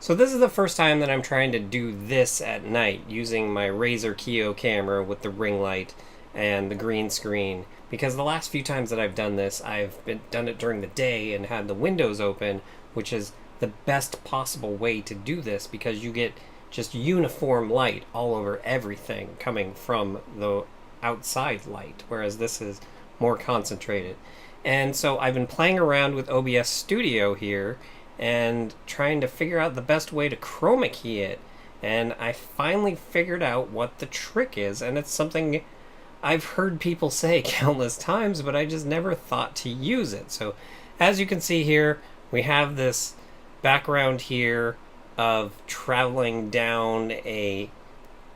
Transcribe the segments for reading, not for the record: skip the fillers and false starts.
So this is the first time that I'm trying to do this at night using my Razer Kiyo camera with the ring light and the green screen, because the last few times that I've done this, done it during the day and had the windows open, which is the best possible way to do this because you get just uniform light all over everything coming from the outside light, whereas this is more concentrated. And so I've been playing around with OBS Studio here and trying to figure out the best way to chroma key it. And I finally figured out what the trick is, and it's something I've heard people say countless times, but I just never thought to use it. So as you can see here, we have this background here of traveling down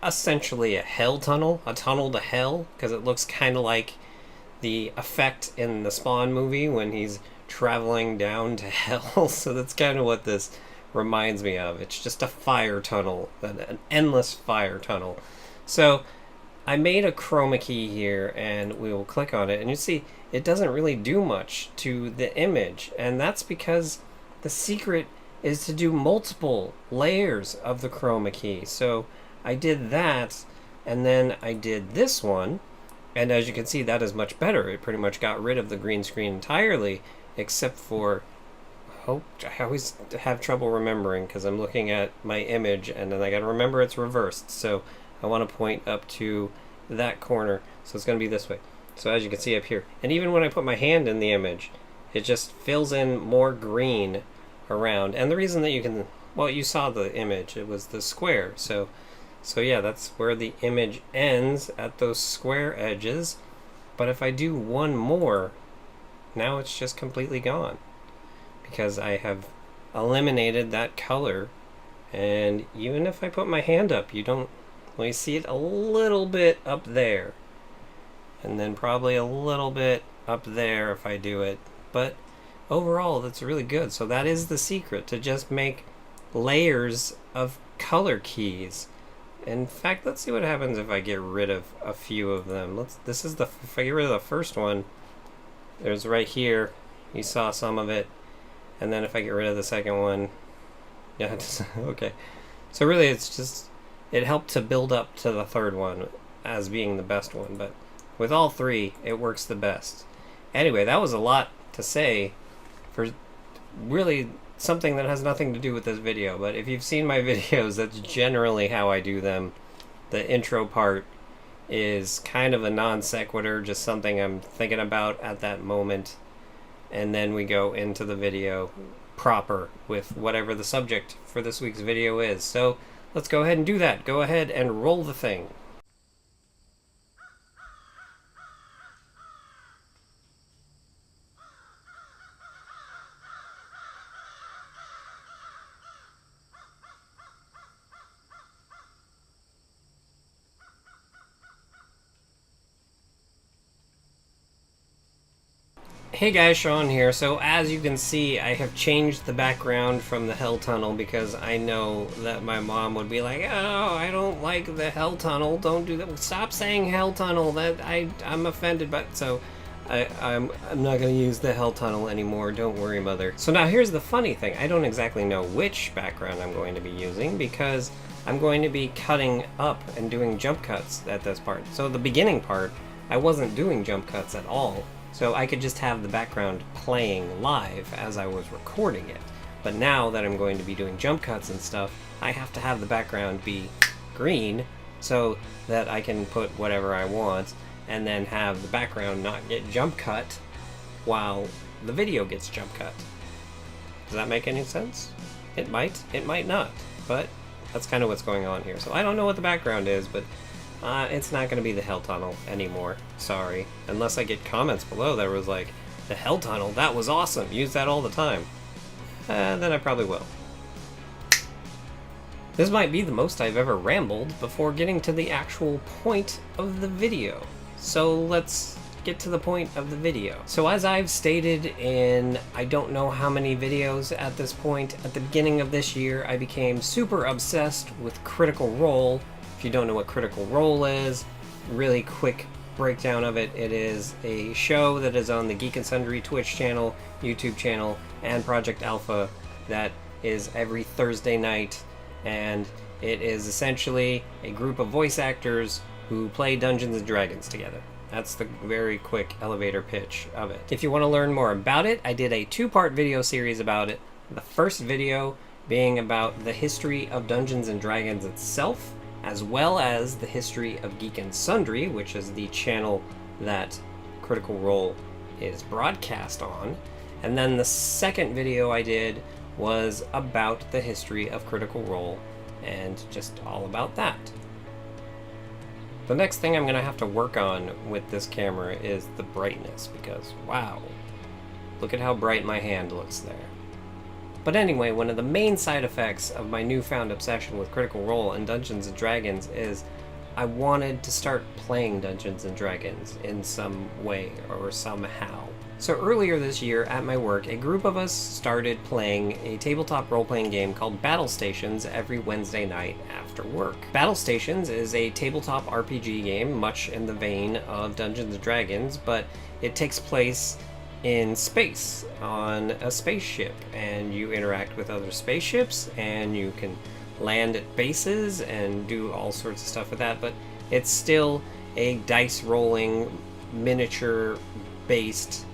essentially a hell tunnel, a tunnel to hell, because it looks kind of like the effect in the Spawn movie when he's traveling down to hell. So that's kind of what this reminds me of. It's just a fire tunnel, an endless fire tunnel. So I made a chroma key here, and we will click on it, and you see it doesn't really do much to the image, and that's because the secret is to do multiple layers of the chroma key. So I did that, and then I did this one, and as you can see, that is much better. It pretty much got rid of the green screen entirely, except for, I always have trouble remembering because I'm looking at my image, and then I gotta remember it's reversed. So I want to point up to that corner, so it's going to be this way. So as you can see up here, and even when I put my hand in the image, it just fills in more green around. And the reason that you saw the image, it was the square. So yeah, that's where the image ends, at those square edges. But if I do one more, now it's just completely gone because I have eliminated that color. And even if I put my hand up, you see it a little bit up there, and then probably a little bit up there if I do it, but overall that's really good. So that is the secret, to just make layers of color keys. In fact, let's see what happens if I get rid of a few of them. If I get rid of the first one, there's right here, you saw some of it, and then if I get rid of the second one, yeah, okay. So really it helped to build up to the third one as being the best one, but with all three, it works the best. Anyway, that was a lot to say for really something that has nothing to do with this video, but if you've seen my videos, that's generally how I do them. The intro part is kind of a non sequitur, just something I'm thinking about at that moment, and then we go into the video proper with whatever the subject for this week's video is. So let's go ahead and do that. Go ahead and roll the thing. Hey guys, Sean here. So as you can see, I have changed the background from the hell tunnel because I know that my mom would be like, oh, I don't like the hell tunnel, don't do that, stop saying hell tunnel, I'm offended. But so I'm not going to use the hell tunnel anymore, don't worry, mother. So now here's the funny thing, I don't exactly know which background I'm going to be using because I'm going to be cutting up and doing jump cuts at this part. So the beginning part, I wasn't doing jump cuts at all. So I could just have the background playing live as I was recording it. But now that I'm going to be doing jump cuts and stuff, I have to have the background be green so that I can put whatever I want and then have the background not get jump cut while the video gets jump cut. Does that make any sense? It might not, but that's kind of what's going on here. So I don't know what the background is, but it's not going to be the hell tunnel anymore. Sorry. Unless I get comments below that was like, the hell tunnel, that was awesome, use that all the time. Then I probably will. This might be the most I've ever rambled before getting to the actual point of the video. So let's get to the point of the video. So as I've stated in I don't know how many videos at this point, at the beginning of this year, I became super obsessed with Critical Role. If you don't know what Critical Role is, really quick breakdown of it. It is a show that is on the Geek and Sundry Twitch channel, YouTube channel, and Project Alpha that is every Thursday night, and it is essentially a group of voice actors who play Dungeons and Dragons together. That's the very quick elevator pitch of it. If you want to learn more about it, I did a 2-part video series about it. The first video being about the history of Dungeons and Dragons itself, as well as the history of Geek and Sundry, which is the channel that Critical Role is broadcast on. And then the second video I did was about the history of Critical Role and just all about that. The next thing I'm going to have to work on with this camera is the brightness, because wow, look at how bright my hand looks there. But anyway, one of the main side effects of my newfound obsession with Critical Role and Dungeons & Dragons is I wanted to start playing Dungeons & Dragons in some way or somehow. So earlier this year at my work, a group of us started playing a tabletop role-playing game called Battle Stations every Wednesday night after work. Battle Stations is a tabletop RPG game much in the vein of Dungeons & Dragons, but it takes place in space on a spaceship, and you interact with other spaceships, and you can land at bases and do all sorts of stuff with that, but it's still a dice rolling, miniature based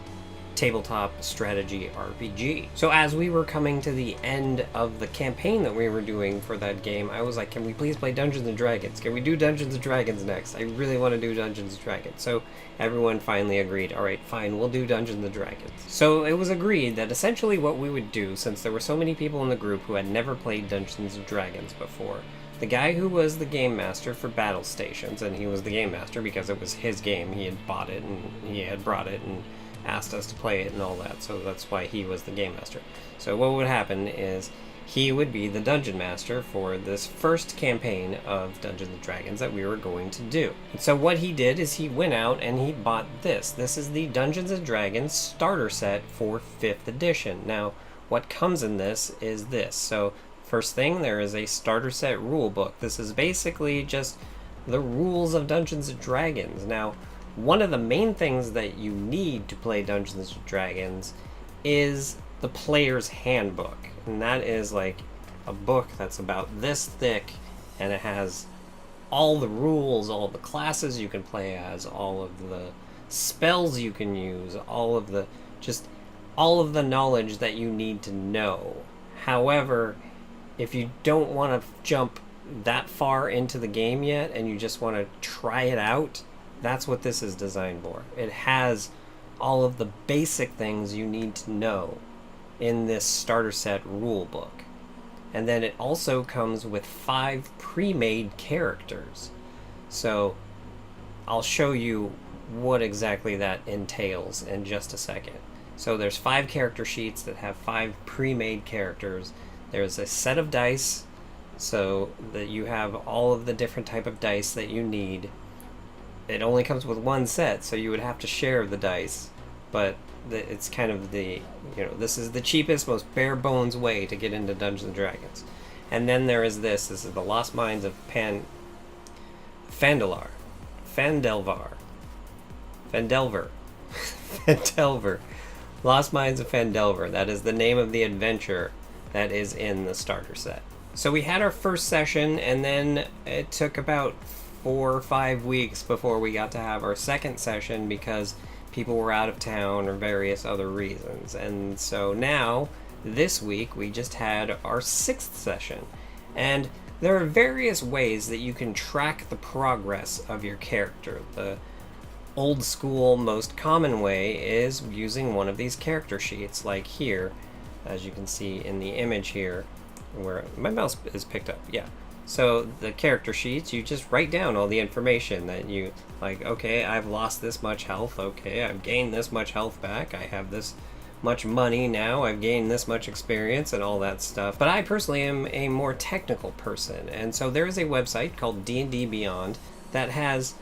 tabletop strategy RPG. So as we were coming to the end of the campaign that we were doing for that game, I was like, can we please play Dungeons & Dragons? Can we do Dungeons & Dragons next? I really want to do Dungeons & Dragons. So everyone finally agreed, all right, fine, we'll do Dungeons & Dragons. So it was agreed that essentially what we would do, since there were so many people in the group who had never played Dungeons & Dragons before, the guy who was the game master for Battle Stations, and he was the game master because it was his game, he had bought it and he had brought it and asked us to play it and all that, so that's why he was the game master. So what would happen is he would be the dungeon master for this first campaign of Dungeons & Dragons that we were going to do. And so what he did is he went out and he bought this. This is the Dungeons & Dragons starter set for 5th edition. Now, what comes in this is this. So first thing, there is a starter set rule book. This is basically just the rules of Dungeons & Dragons. Now, one of the main things that you need to play Dungeons & Dragons is the player's handbook. And that is like a book that's about this thick, and it has all the rules, all the classes you can play as, all of the spells you can use, all of the knowledge that you need to know. However, if you don't want to jump that far into the game yet and you just want to try it out, that's what this is designed for. It has all of the basic things you need to know in this starter set rule book. And then it also comes with 5 pre-made characters. So I'll show you what exactly that entails in just a second. So there's 5 character sheets that have 5 pre-made characters. There's a set of dice, so that you have all of the different type of dice that you need. It only comes with 1 set, so you would have to share the dice, but it's kind of the, this is the cheapest, most bare bones way to get into Dungeons & Dragons. And then there is this is the Lost Mines of Phandelver. Lost Mines of Phandelver. That is the name of the adventure that is in the starter set. So we had our first session, and then it took about 4 or 5 weeks before we got to have our second session because people were out of town or various other reasons. And so now, this week, we just had our 6th session. And there are various ways that you can track the progress of your character. The old school, most common way is using one of these character sheets, like here, as you can see in the image here, where my mouse is picked up, yeah. So the character sheets, you just write down all the information that you, like, okay, I've lost this much health, okay, I've gained this much health back, I have this much money now, I've gained this much experience and all that stuff. But I personally am a more technical person, and so there is a website called D&D Beyond that has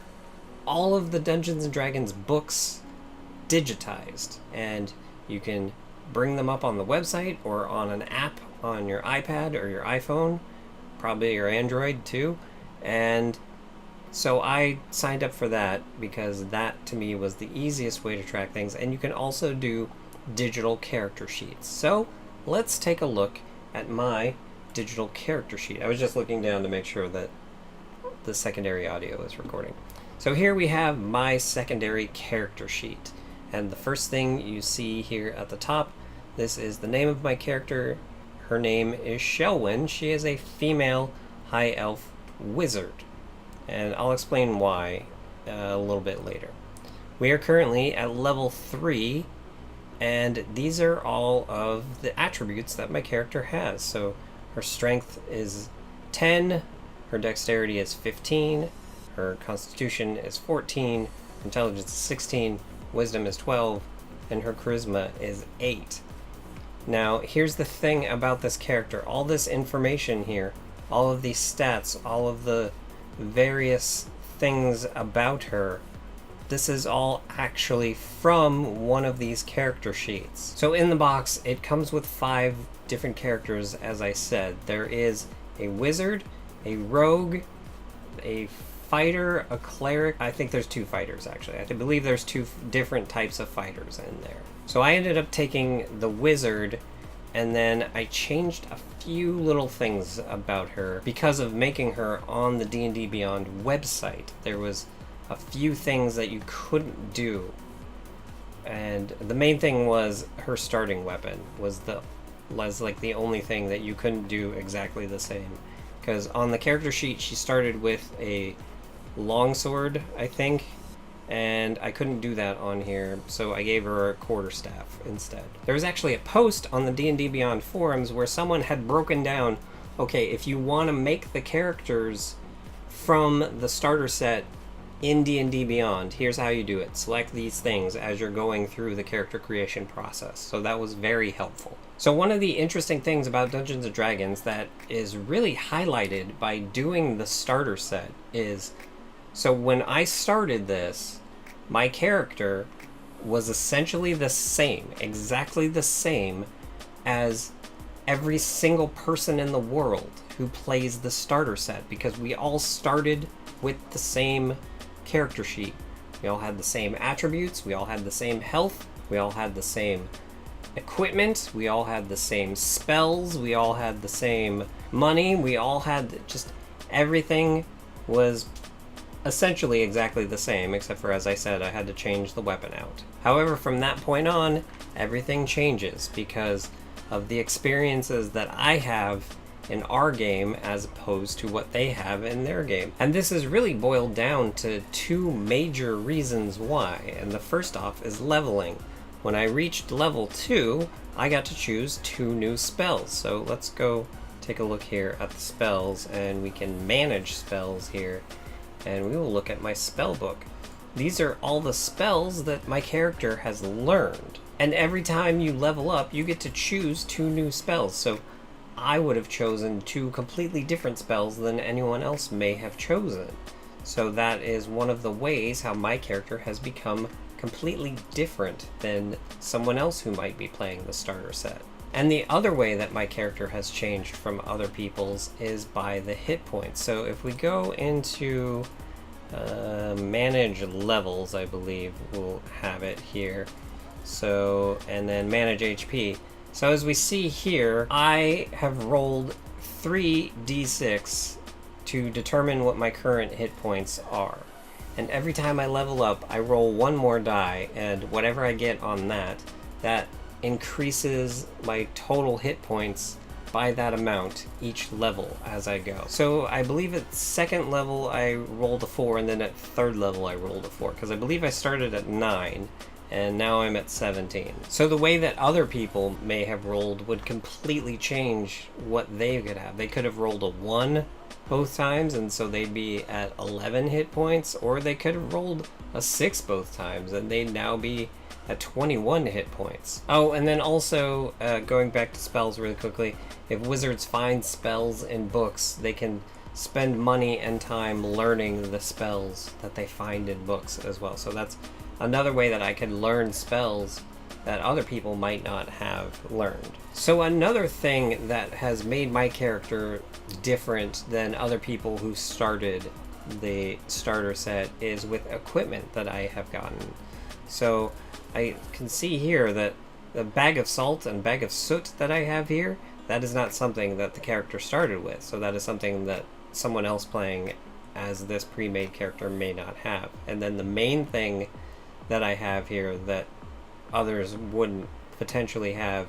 all of the Dungeons & Dragons books digitized, and you can bring them up on the website or on an app on your iPad or your iPhone, probably your Android too. And so I signed up for that because that to me was the easiest way to track things. And you can also do digital character sheets. So let's take a look at my digital character sheet. I was just looking down to make sure that the secondary audio is recording. So here we have my secondary character sheet. And the first thing you see here at the top, this is the name of my character. Her name is Shelwyn. She is a female high elf wizard. And I'll explain why a little bit later. We are currently at level 3, and these are all of the attributes that my character has. So her strength is 10, her dexterity is 15, her constitution is 14, intelligence is 16, wisdom is 12, and her charisma is 8. Now, here's the thing about this character. All this information here, all of these stats, all of the various things about her, this is all actually from one of these character sheets. So in the box, it comes with 5 different characters, as I said. There is a wizard, a rogue, a fighter, a cleric. I think there's 2 fighters, actually. I believe there's 2 different types of fighters in there. So I ended up taking the wizard, and then I changed a few little things about her because of making her on the D&D Beyond website. There was a few things that you couldn't do, and the main thing was her starting weapon was like the only thing that you couldn't do exactly the same, because on the character sheet she started with a longsword, I think, and I couldn't do that on here, so I gave her a quarterstaff instead. There was actually a post on the D&D Beyond forums where someone had broken down, okay, if you want to make the characters from the starter set in D&D Beyond, here's how you do it. Select these things as you're going through the character creation process. So that was very helpful. So one of the interesting things about Dungeons & Dragons that is really highlighted by doing the starter set is, so when I started this, my character was essentially the same, exactly the same as every single person in the world who plays the starter set, because we all started with the same character sheet. We all had the same attributes, we all had the same health, we all had the same equipment, we all had the same spells, we all had the same money, we all had just everything was essentially exactly the same, except for, as I said, I had to change the weapon out. However, from that point on, everything changes because of the experiences that I have in our game as opposed to what they have in their game. And this is really boiled down to 2 major reasons why. And the first off is leveling. When I reached level 2, I got to choose 2 new spells. So let's go take a look here at the spells, and we can manage spells here. And we will look at my spell book. These are all the spells that my character has learned. And every time you level up, you get to choose 2 new spells. So I would have chosen 2 completely different spells than anyone else may have chosen. So that is one of the ways how my character has become completely different than someone else who might be playing the starter set. And the other way that my character has changed from other people's is by the hit points. So if we go into manage levels, I believe we'll have it here. So, and then manage HP. So as we see here, I have rolled 3d6 to determine what my current hit points are. And every time I level up, I roll 1 more die, and whatever I get on that, that increases my total hit points by that amount each level as I go. So I believe at 2nd level I rolled a 4, and then at 3rd level I rolled a 4, because I believe I started at 9. And now I'm at 17. So the way that other people may have rolled would completely change what they could have. They could have rolled a 1 both times, and so they'd be at 11 hit points, or they could have rolled a 6 both times, and they'd now be at 21 hit points. Oh, and then also, going back to spells really quickly, if wizards find spells in books, they can spend money and time learning the spells that they find in books as well. So that's another way that I can learn spells that other people might not have learned. So another thing that has made my character different than other people who started the starter set is with equipment that I have gotten. So I can see here that the bag of salt and bag of soot that I have here, that is not something that the character started with. So that is something that someone else playing as this pre-made character may not have. And then the main thing that I have here that others wouldn't potentially have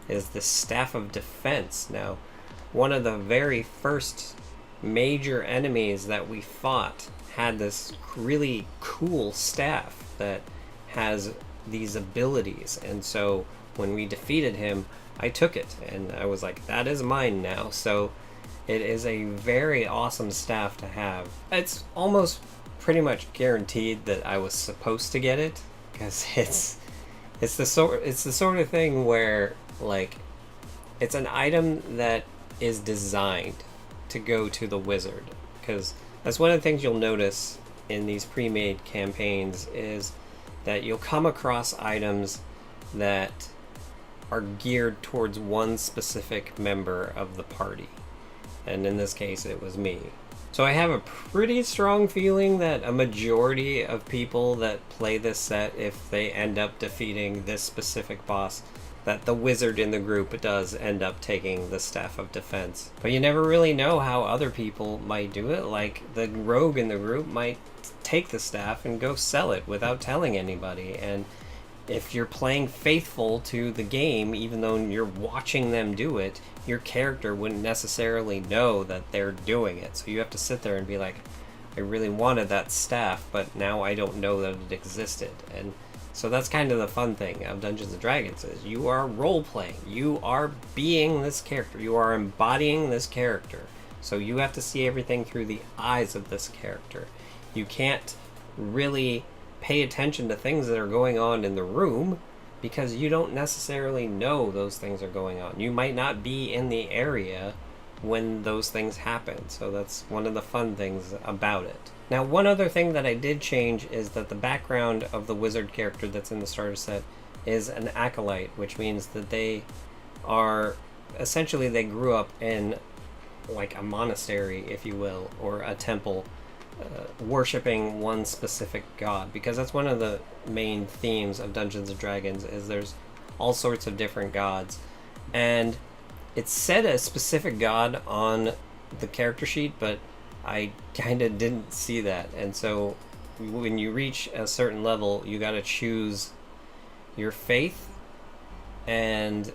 is the Staff of Defense. Now, one of the very first major enemies that we fought had this really cool staff that has these abilities, and so when we defeated him, I took it and I was like, that is mine now. So it is a very awesome staff to have. It's almost pretty much guaranteed that I was supposed to get it, because it's the sort of thing where, like, it's an item that is designed to go to the wizard, because that's one of the things you'll notice in these pre-made campaigns, is that you'll come across items that are geared towards one specific member of the party, and in this case it was me. So I have a pretty strong feeling that a majority of people that play this set, if they end up defeating this specific boss, that the wizard in the group does end up taking the Staff of Defense. But you never really know how other people might do it. Like, the rogue in the group might take the staff and go sell it without telling anybody. And if you're playing faithful to the game, even though you're watching them do it, your character wouldn't necessarily know that they're doing it. So you have to sit there and be like, I really wanted that staff, but now I don't know that it existed. And so that's kind of the fun thing of Dungeons & Dragons, is you are role-playing. You are being this character. You are embodying this character. So you have to see everything through the eyes of this character. You can't really pay attention to things that are going on in the room because you don't necessarily know those things are going on. You might not be in the area when those things happen. So that's one of the fun things about it. Now, one other thing that I did change is that the background of the wizard character that's in the starter set is an acolyte, which means that they are, essentially they grew up in like a monastery, if you will, or a temple, worshipping one specific god, because that's one of the main themes of Dungeons & Dragons, is there's all sorts of different gods. And it said a specific god on the character sheet, but I kind of didn't see that. And so when you reach a certain level, you got to choose your faith. And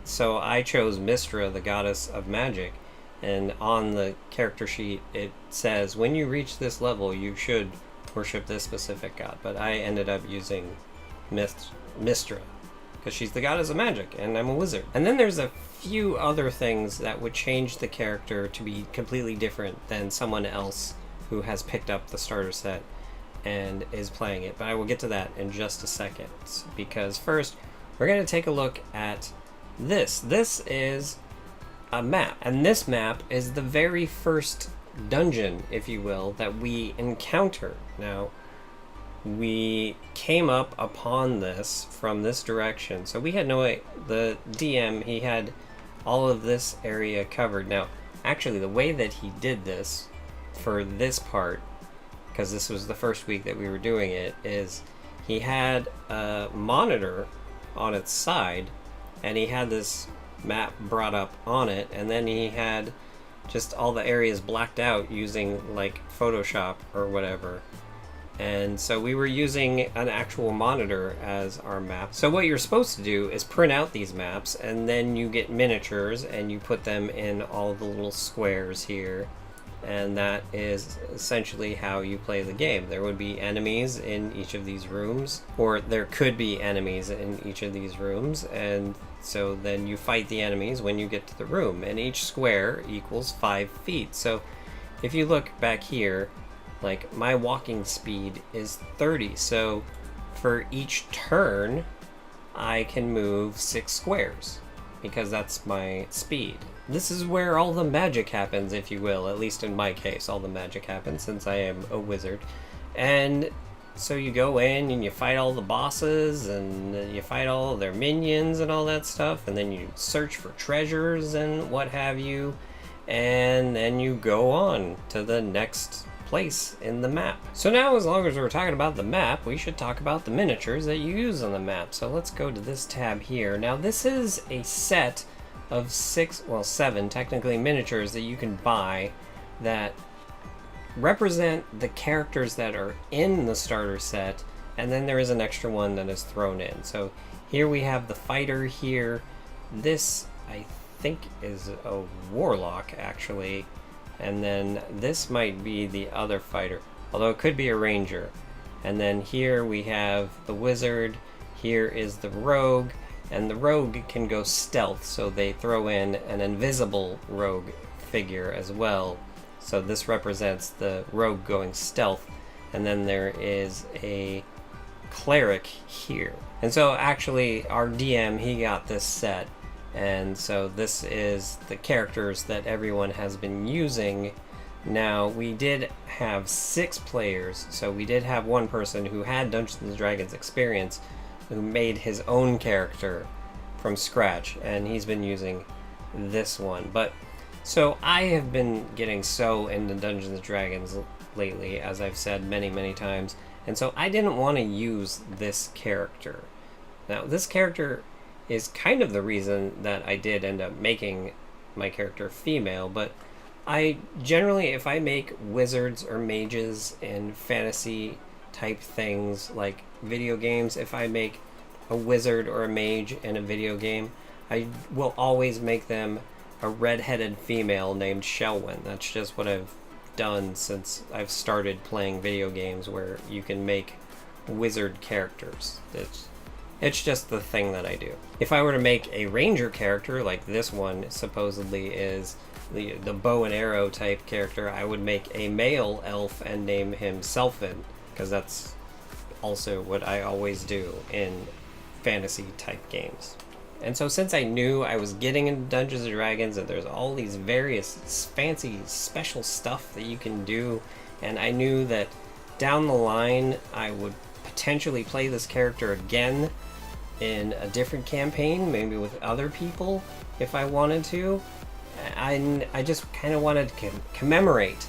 so I chose Mystra, the goddess of magic. And on the character sheet, it says, when you reach this level, you should worship this specific god. But I ended up using Mystra, because she's the goddess of magic, and I'm a wizard. And then there's a few other things that would change the character to be completely different than someone else who has picked up the starter set and is playing it. But I will get to that in just a second, because first, we're going to take a look at this. This is a map, and this map is the very first dungeon, if you will, that we encounter. Now, we came up upon this from this direction, so we had no way. The DM, he had all of this area covered. Now, actually, the way that he did this for this part, because this was the first week that we were doing it, is he had a monitor on its side, and he had this map brought up on it, and then he had just all the areas blacked out using like Photoshop or whatever. And so we were using an actual monitor as our map. So what you're supposed to do is print out these maps, and then you get miniatures and you put them in all the little squares here. And that is essentially how you play the game. There would be enemies in each of these rooms, or there could be enemies in each of these rooms, and so then you fight the enemies when you get to the room, and each square equals 5 feet. So if you look back here, like, my walking speed is 30, so for each turn I can move 6 squares, because that's my speed. This is where all the magic happens, if you will. At least in my case, all the magic happens, since I am a wizard. And so you go in and you fight all the bosses, and you fight all their minions and all that stuff, and then you search for treasures and what have you, and then you go on to the next place in the map. So now, as long as we're talking about the map, we should talk about the miniatures that you use on the map. So let's go to this tab here. Now, this is a set of 7 technically miniatures that you can buy that represent the characters that are in the starter set, and then there is an extra one that is thrown in. So here we have the fighter here. This, I think, is a warlock, actually. And then this might be the other fighter, although it could be a ranger. And then here we have the wizard. Here is the rogue. And the rogue can go stealth, so they throw in an invisible rogue figure as well. So this represents the rogue going stealth. And then there is a cleric here. And so actually our DM, he got this set. And so this is the characters that everyone has been using. Now, we did have 6 players, so we did have one person who had Dungeons & Dragons experience who made his own character from scratch, and he's been using this one. But so I have been getting so into Dungeons & Dragons lately, as I've said many times, and so I didn't want to use this character. Now, this character is kind of the reason that I did end up making my character female, but I generally, if I make wizards or mages in fantasy type things like video games, if I make a wizard or a mage in a video game, I will always make them a red-headed female named Shelwyn. That's just what I've done since I've started playing video games where you can make wizard characters. It's just the thing that I do. If I were to make a ranger character, like this one supposedly is the bow and arrow type character, I would make a male elf and name him Selfin, because that's also what I always do in fantasy type games. And so since I knew I was getting into Dungeons & Dragons and there's all these various fancy special stuff that you can do, and I knew that down the line I would potentially play this character again in a different campaign, maybe with other people if I wanted to. I just kind of wanted to commemorate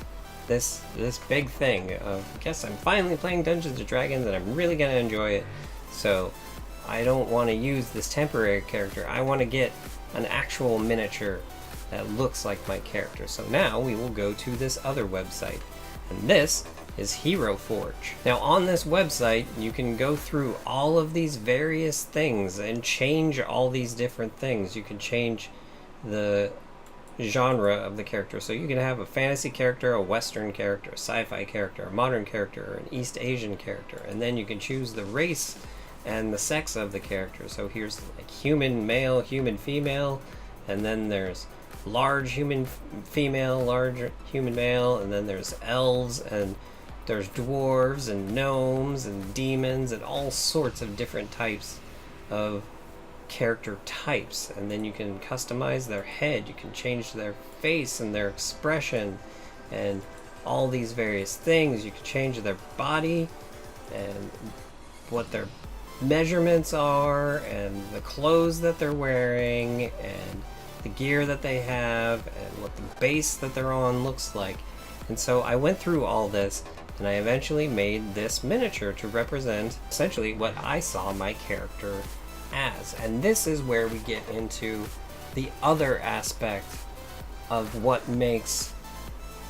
this big thing of, guess I'm finally playing Dungeons & Dragons and I'm really going to enjoy it. So I don't want to use this temporary character. I want to get an actual miniature that looks like my character. So now we will go to this other website, and this is Hero Forge. Now on this website you can go through all of these various things and change all these different things. You can change the genre of the character, so you can have a fantasy character, a western character, a sci-fi character, a modern character, or an East Asian character, and then you can choose the race and the sex of the character. So here's like human male, human female, and then there's large human female, large human male, and then there's elves, and there's dwarves and gnomes and demons and all sorts of different types of character types. And then you can customize their head, you can change their face and their expression and all these various things. You can change their body and what their measurements are and the clothes that they're wearing and the gear that they have and what the base that they're on looks like. And so I went through all this and I eventually made this miniature to represent essentially what I saw my character as. And this is where we get into the other aspect of what makes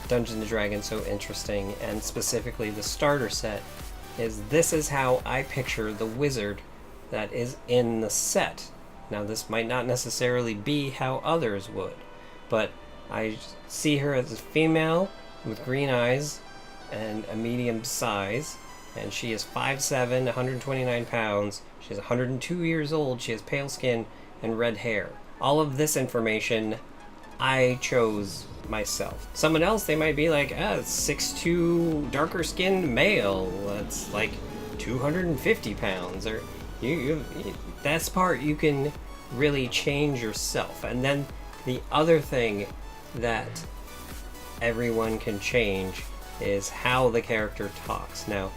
Dungeons & Dragons so interesting, and specifically the starter set, is this is how I picture the wizard that is in the set. Now this might not necessarily be how others would, but I see her as a female with green eyes and a medium size, and she is 5'7", 129 pounds. She's 102 years old. She has pale skin and red hair. All of this information I chose myself. Someone else, they might be like, 6'2", darker skinned male. That's like 250 pounds. Or that's part you can really change yourself. And then the other thing that everyone can change is how the character talks. Now,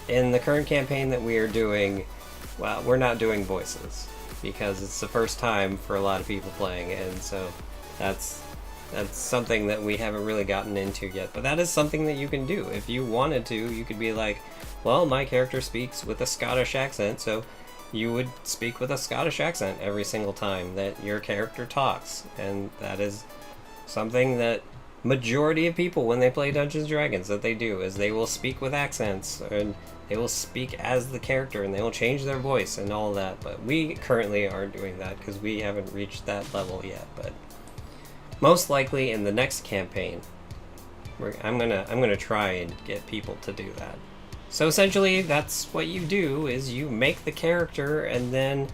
in the current campaign that we are doing, well, we're not doing voices because it's the first time for a lot of people playing, and so that's something that we haven't really gotten into yet. But that is something that you can do. If you wanted to, you could be like, well, my character speaks with a Scottish accent, so you would speak with a Scottish accent every single time that your character talks. And that is something that majority of people, when they play Dungeons & Dragons, that they do, is they will speak with accents, and they will speak as the character, and they will change their voice and all that. But we currently aren't doing that because we haven't reached that level yet. But most likely in the next campaign, I'm gonna try and get people to do that. So essentially, that's what you do, is you make the character, and then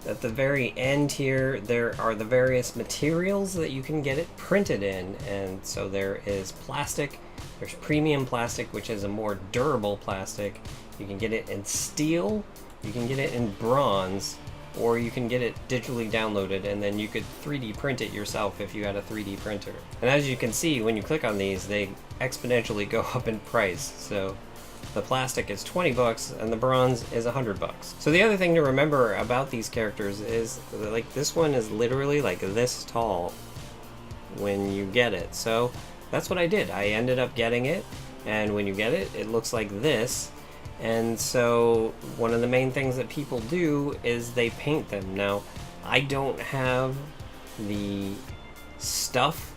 at the very end here, there are the various materials that you can get it printed in. And so there is plastic, there's premium plastic, which is a more durable plastic. You can get it in steel, you can get it in bronze, or you can get it digitally downloaded, and then you could 3D print it yourself if you had a 3D printer. And as you can see, when you click on these, they exponentially go up in price. So the plastic is $20 and the bronze is $100. So the other thing to remember about these characters is that, like, this one is literally like this tall when you get it. So that's what I did. I ended up getting it, and when you get it, it looks like this. And so one of the main things that people do is they paint them. Now, I don't have the stuff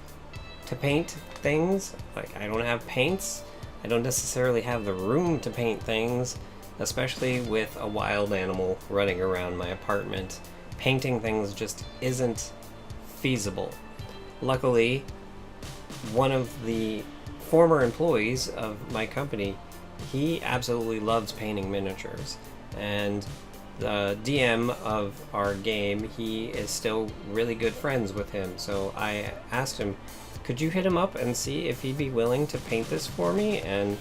to paint things. Like, I don't have paints. I don't necessarily have the room to paint things, especially with a wild animal running around my apartment. Painting things just isn't feasible. Luckily, one of the former employees of my company, he absolutely loves painting miniatures, and the DM of our game, he is still really good friends with him. So I asked him, could you hit him up and see if he'd be willing to paint this for me? And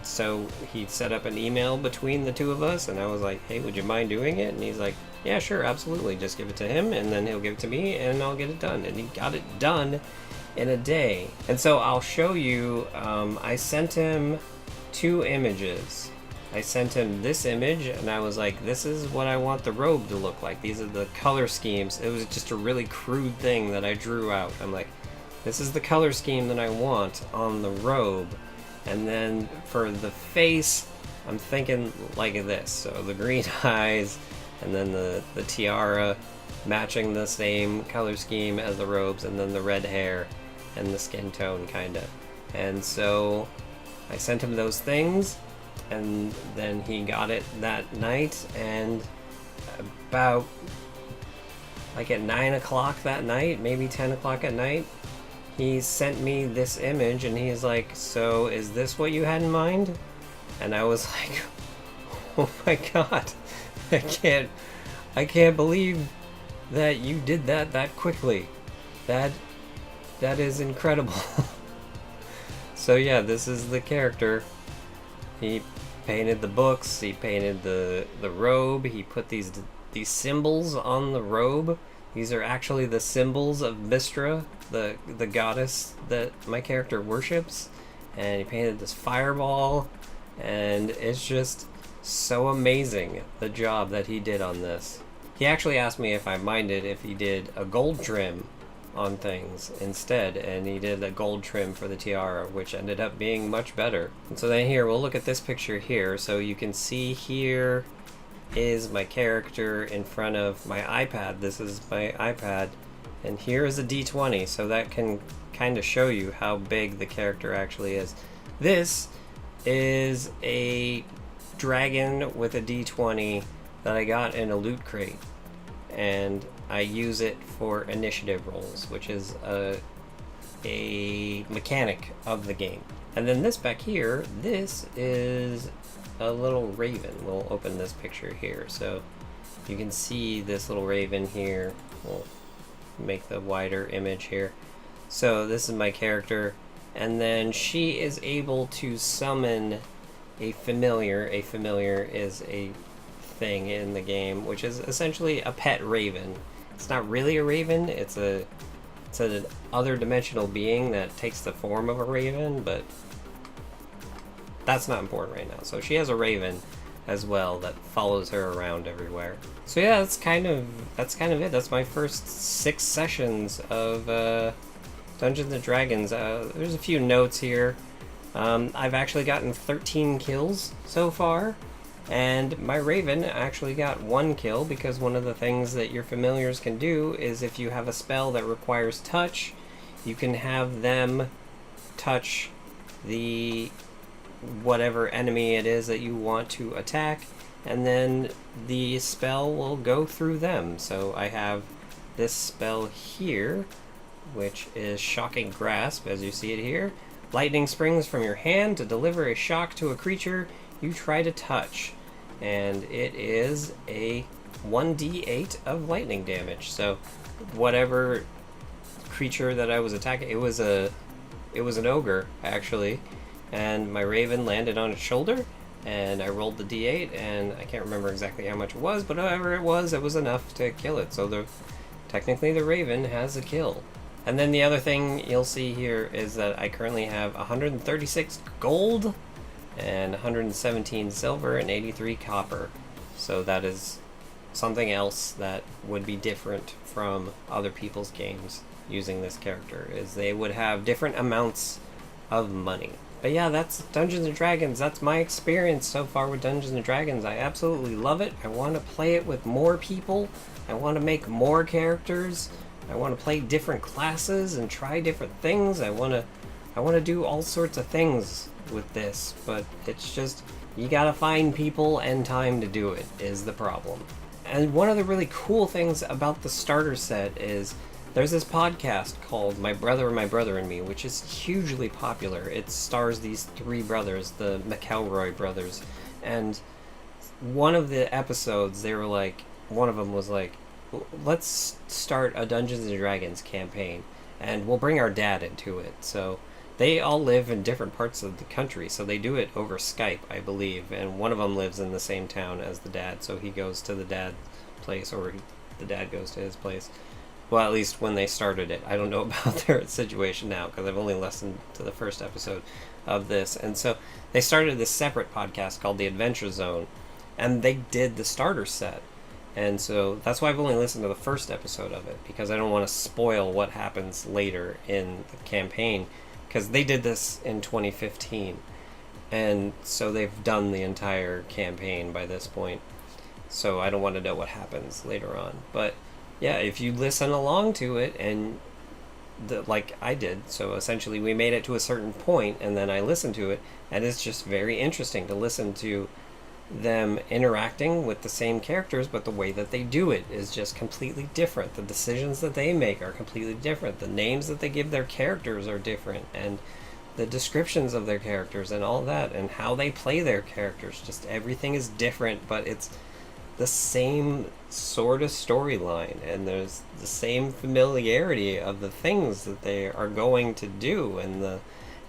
so he set up an email between the two of us, and I was like, hey, would you mind doing it? And he's like, yeah, sure, absolutely, just give it to him, and then he'll give it to me, and I'll get it done. And he got it done in a day. And so I'll show you, I sent him 2 images. I sent him this image, and I was like, this is what I want the robe to look like. These are the color schemes. It was just a really crude thing that I drew out. I'm like, this is the color scheme that I want on the robe. And then for the face, I'm thinking like this. So the green eyes, and then the tiara matching the same color scheme as the robes, and then the red hair and the skin tone, kind of. And so I sent him those things, and then he got it that night, and about like at 9 o'clock that night, maybe 10 o'clock at night, he sent me this image, and he's like, so is this what you had in mind? And I was like, oh my god, I can't believe that you did that quickly. That is incredible. So yeah, this is the character. He painted the books, he painted the robe, he put these symbols on the robe. These are actually the symbols of Mistra, the goddess that my character worships. And he painted this fireball, and it's just so amazing, the job that he did on this. He actually asked me if I minded if he did a gold trim on things instead, and he did a gold trim for the tiara, which ended up being much better. And so then here, we'll look at this picture here. So you can see here is my character in front of my iPad. This is my iPad, and here is a D20, so that can kind of show you how big the character actually is. This is a dragon with a D20 that I got in a loot crate, and I use it for initiative rolls, which is a mechanic of the game. And then this back here, this is a little raven. We'll open this picture here, so you can see this little raven here. We'll make the wider image here. So this is my character, and then she is able to summon a familiar. A familiar is a thing in the game, which is essentially a pet raven. It's not really a raven, it's an other dimensional being that takes the form of a raven, but that's not important right now. So she has a raven as well that follows her around everywhere. So yeah, that's kind of it. That's my first 6 sessions of Dungeons and Dragons. There's a few notes here. I've actually gotten 13 kills so far, And my Raven actually got 1 kill, because one of the things that your familiars can do is if you have a spell that requires touch, you can have them touch the whatever enemy it is that you want to attack, and then the spell will go through them. So I have this spell here, which is Shocking Grasp, as you see it here. Lightning springs from your hand to deliver a shock to a creature you try to touch. And it is a 1d8 of lightning damage. So whatever creature that I was attacking, it was an ogre, actually. And my Raven landed on its shoulder, and I rolled the d8, and I can't remember exactly how much it was, but whatever it was enough to kill it. So technically the Raven has a kill. And then the other thing you'll see here is that I currently have 136 gold and 117 silver and 83 copper. So that is something else that would be different from other people's games using this character, is they would have different amounts of money. But yeah, that's Dungeons & Dragons. That's my experience so far with Dungeons & Dragons. I absolutely love it. I want to play it with more people. I want to make more characters. I want to play different classes and try different things. I want to do all sorts of things with this, but it's just, you gotta find people and time to do it is the problem. And one of the really cool things about the starter set is there's this podcast called My Brother and Me, which is hugely popular. It stars these 3 brothers, the McElroy brothers, and one of the episodes, they were like, one of them was like, let's start a Dungeons & Dragons campaign, and we'll bring our dad into it. So they all live in different parts of the country, so they do it over Skype, I believe, and one of them lives in the same town as the dad, so he goes to the dad's place, or the dad goes to his place. Well, at least when they started it. I don't know about their situation now, because I've only listened to the first episode of this. And so they started this separate podcast called The Adventure Zone, and they did the starter set. And so that's why I've only listened to the first episode of it, because I don't want to spoil what happens later in the campaign, because they did this in 2015. And so they've done the entire campaign by this point. So I don't want to know what happens later on. But yeah, if you listen along to it, and like I did, so essentially we made it to a certain point, and then I listened to it, and it's just very interesting to listen to them interacting with the same characters, but the way that they do it is just completely different. The decisions that they make are completely different. The names that they give their characters are different, and the descriptions of their characters and all that, and how they play their characters, just everything is different, but it's the same sort of storyline, and there's the same familiarity of the things that they are going to do and the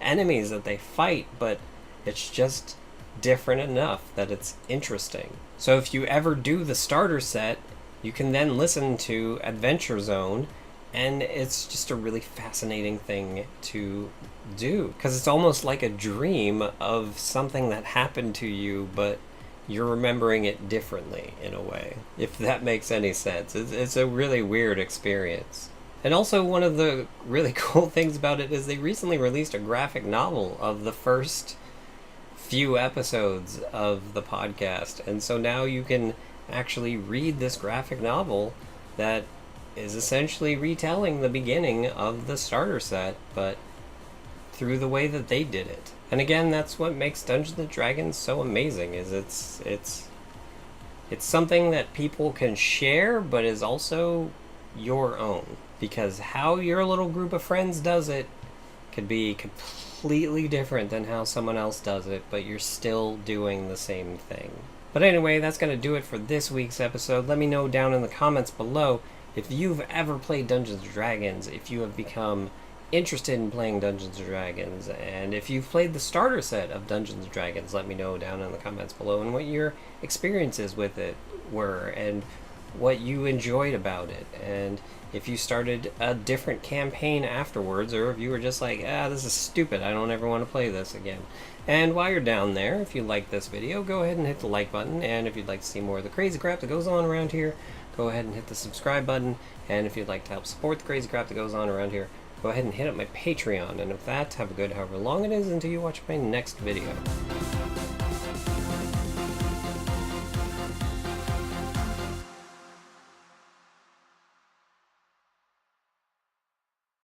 enemies that they fight, but it's just different enough that it's interesting. So if you ever do the starter set, you can then listen to Adventure Zone, and it's just a really fascinating thing to do, because it's almost like a dream of something that happened to you, but you're remembering it differently in a way, if that makes any sense. It's a really weird experience. And also, one of the really cool things about it is they recently released a graphic novel of the first few episodes of the podcast, and so now you can actually read this graphic novel that is essentially retelling the beginning of the starter set, but through the way that they did it. And again, that's what makes Dungeons & Dragons so amazing, is it's something that people can share, but is also your own. Because how your little group of friends does it could be completely different than how someone else does it, but you're still doing the same thing. But anyway, that's going to do it for this week's episode. Let me know down in the comments below if you've ever played Dungeons & Dragons, if you have become interested in playing Dungeons & Dragons, and if you've played the starter set of Dungeons & Dragons, let me know down in the comments below, and what your experiences with it were, and what you enjoyed about it, and if you started a different campaign afterwards, or if you were just like, this is stupid, I don't ever want to play this again. And while you're down there, if you like this video, go ahead and hit the like button, and if you'd like to see more of the crazy crap that goes on around here, go ahead and hit the subscribe button, and if you'd like to help support the crazy crap that goes on around here, go ahead and hit up my Patreon, and with that, have a good however long it is until you watch my next video.